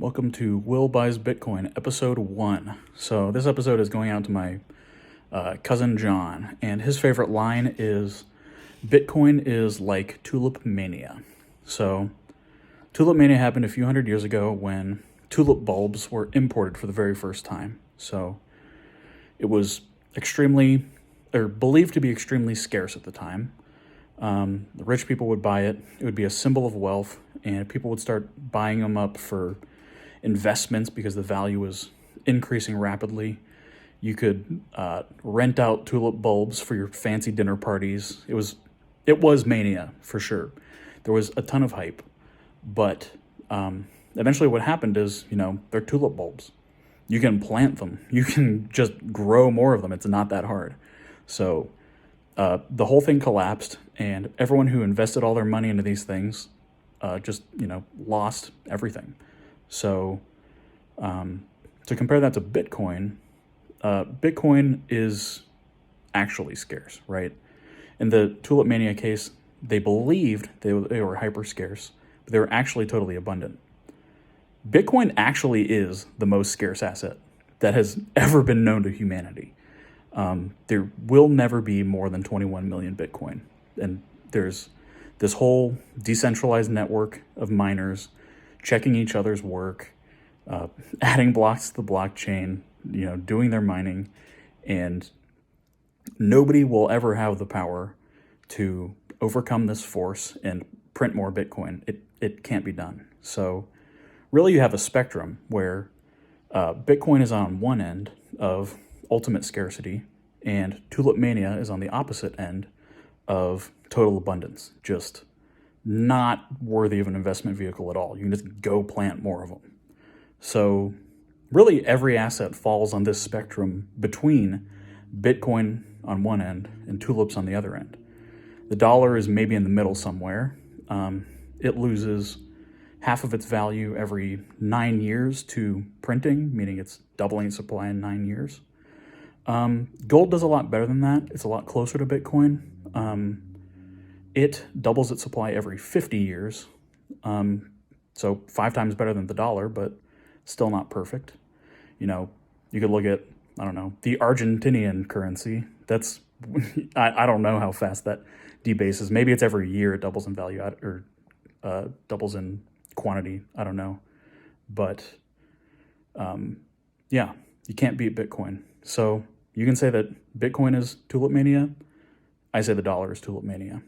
Welcome to Will Buys Bitcoin, episode 1. So this episode is going out to my cousin John, and his favorite line is, Bitcoin is like Tulip Mania. So Tulip Mania happened a few hundred years ago when tulip bulbs were imported for the very first time. So it was believed to be extremely scarce at the time. The rich people would buy it. It would be a symbol of wealth, and people would start buying them up for investments because the value was increasing rapidly. You could rent out tulip bulbs for your fancy dinner parties. It was mania for sure. There was a ton of hype, but eventually what happened is, they're tulip bulbs. You can plant them. You can just grow more of them. It's not that hard. So the whole thing collapsed, and everyone who invested all their money into these things just lost everything. So to compare that to Bitcoin, Bitcoin is actually scarce, right? In the Tulip Mania case, they believed they were hyper scarce, but they were actually totally abundant. Bitcoin actually is the most scarce asset that has ever been known to humanity. There will never be more than 21 million Bitcoin. And there's this whole decentralized network of miners checking each other's work, adding blocks to the blockchain, doing their mining, and nobody will ever have the power to overcome this force and print more Bitcoin. It can't be done. So really you have a spectrum where Bitcoin is on one end of ultimate scarcity, and Tulip Mania is on the opposite end of total abundance, just not worthy of an investment vehicle at all. You can just go plant more of them. So really every asset falls on this spectrum between Bitcoin on one end and tulips on the other end. The dollar is maybe in the middle somewhere. It loses half of its value every 9 years to printing, meaning it's doubling its supply in 9 years. Gold does a lot better than that. It's a lot closer to Bitcoin. It doubles its supply every 50 years. So 5 times better than the dollar, but still not perfect. You could look at, the Argentinian currency. That's, I don't know how fast that debases. Maybe it's every year it doubles in value or doubles in quantity. I don't know. But yeah, you can't beat Bitcoin. So you can say that Bitcoin is Tulip Mania. I say the dollar is Tulip Mania.